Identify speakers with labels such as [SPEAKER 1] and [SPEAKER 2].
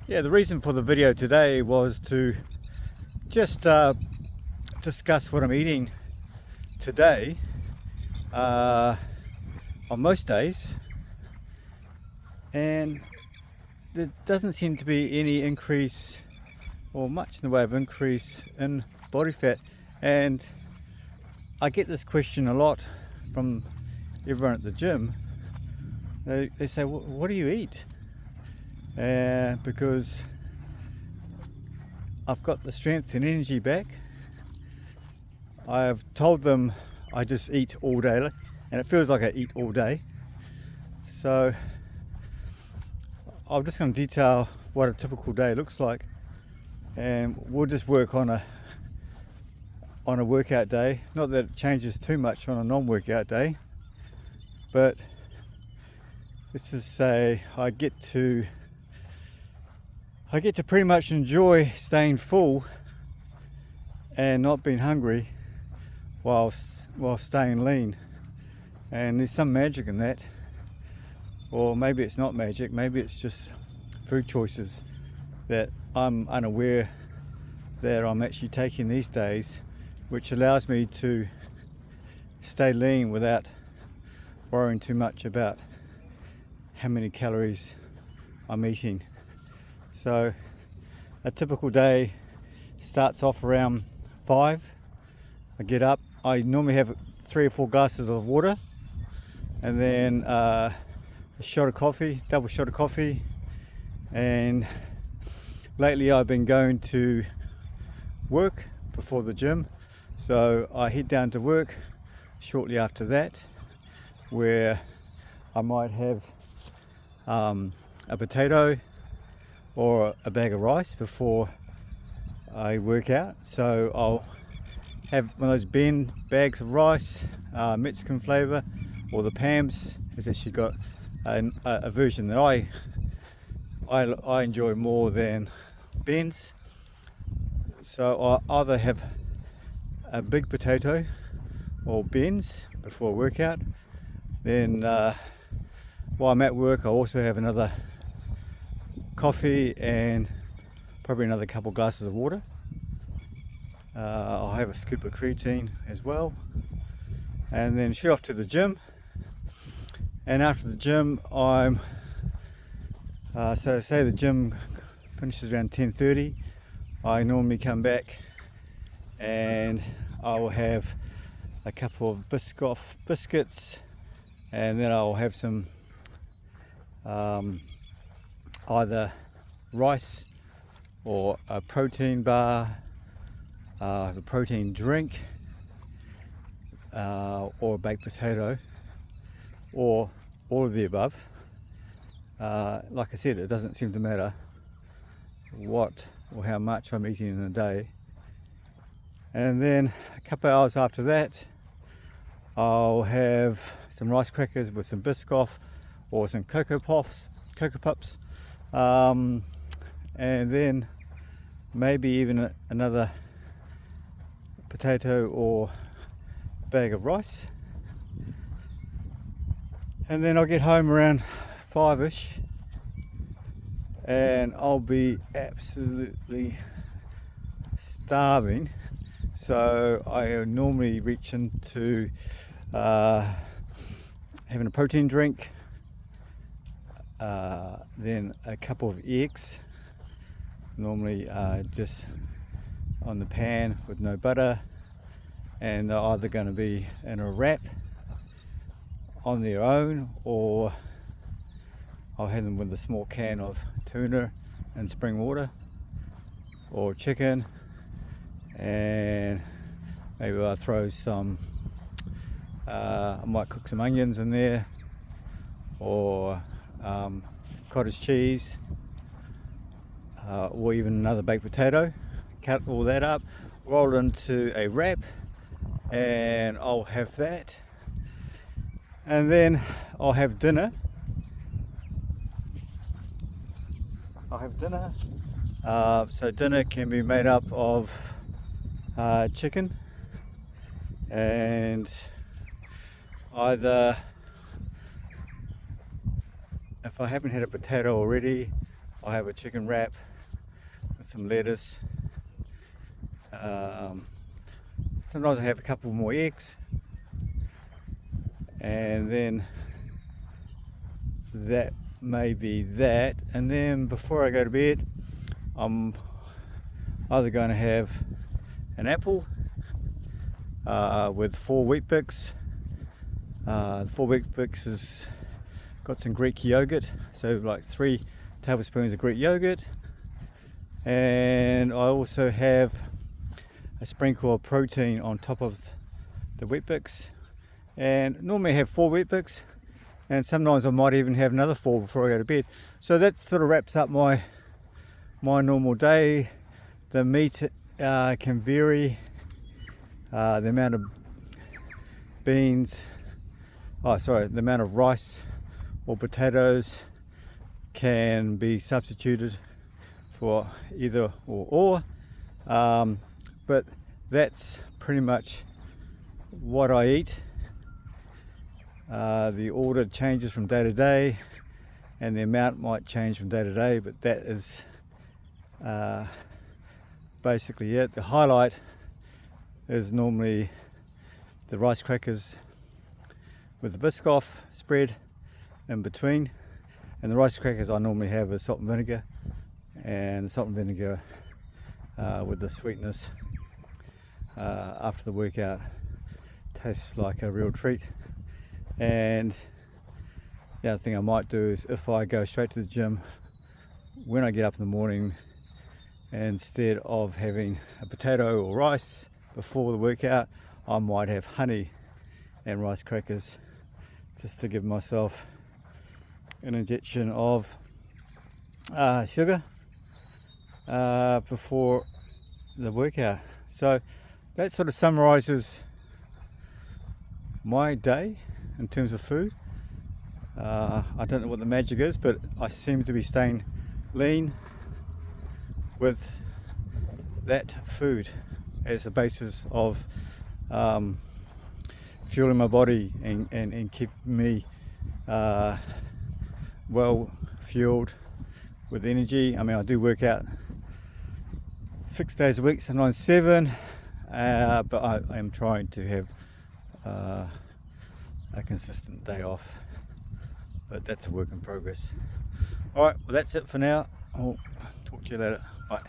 [SPEAKER 1] Yeah, the reason for the video today was to just discuss what I'm eating today. On most days, and there doesn't seem to be any increase or much in the way of increase in body fat. And I get this question a lot from everyone at the gym. They say, what do you eat? Because I've got the strength and energy back. I've told them I just eat all day, and it feels like I eat all day. So I'm just going to detail what a typical day looks like, and we'll just work on a workout day. Not that it changes too much on a non-workout day, but let's just say I get to pretty much enjoy staying full and not being hungry while staying lean. And there's some magic in that, or maybe it's not magic, maybe it's just food choices that I'm unaware that I'm actually taking these days, which allows me to stay lean without worrying too much about how many calories I'm eating. So a typical day starts off around 5. I get up, I normally have 3 or 4 glasses of water, and then a shot of coffee, double shot of coffee. And lately I've been going to work before the gym, so I head down to work shortly after that, where I might have a potato or a bag of rice before I work out. So I'll have one of those bin bags of rice, Mexican flavour, or the Pam's has actually got a version that I enjoy more than Ben's. So I either have a big potato or Ben's before a workout. Then while I'm at work, I also have another coffee and probably another couple glasses of water. I'll have a scoop of creatine as well, and then shoot off to the gym. And after the gym, I'm so say the gym finishes around 10:30. I normally come back and I will have a couple of Biscoff biscuits, and then I'll have some either rice or a protein bar, a protein drink, or a baked potato, or all of the above. Like I said, it doesn't seem to matter what or how much I'm eating in a day. And then a couple of hours after that, I'll have some rice crackers with some Biscoff or some Cocoa Puffs, and then maybe even another potato or bag of rice. And then I'll get home around 5ish, and I'll be absolutely starving. So I normally reach into having a protein drink, then a couple of eggs, normally just on the pan with no butter, and they're either going to be in a wrap on their own, or I'll have them with a small can of tuna and spring water, or chicken, and maybe I'll throw some I might cook some onions in there, or cottage cheese, or even another baked potato. Cut all that up, roll it into a wrap, and I'll have that. And then I'll have dinner. So dinner can be made up of chicken, and either, if I haven't had a potato already, I have a chicken wrap with some lettuce. Sometimes I have a couple more eggs, and then that may be that. And then before I go to bed, I'm either going to have an apple with 4 wheat bix. The 4 wheat bix has got some Greek yogurt, so like 3 tablespoons of Greek yogurt, and I also have a sprinkle of protein on top of the wheat bix. And normally I have 4 wheat bix, and sometimes I might even have another 4 before I go to bed. So that sort of wraps up my normal day. The meat can vary, the amount of beans, the amount of rice or potatoes can be substituted for either or. But that's pretty much what I eat. The order changes from day to day, and the amount might change from day to day, but that is basically it. The highlight is normally the rice crackers with the Biscoff spread in between, and the rice crackers I normally have with salt and vinegar, and salt and vinegar with the sweetness after the workout tastes like a real treat. And the other thing I might do is, if I go straight to the gym when I get up in the morning, instead of having a potato or rice before the workout, I might have honey and rice crackers, just to give myself an injection of sugar before the workout. So that sort of summarizes my day in terms of food. I don't know what the magic is, but I seem to be staying lean with that food as the basis of fueling my body and keep me well fueled with energy. I mean, I do work out 6 days a week, sometimes 7, but I am trying to have a consistent day off, but that's a work in progress. Alright, well that's it for now. I'll talk to you later. Bye.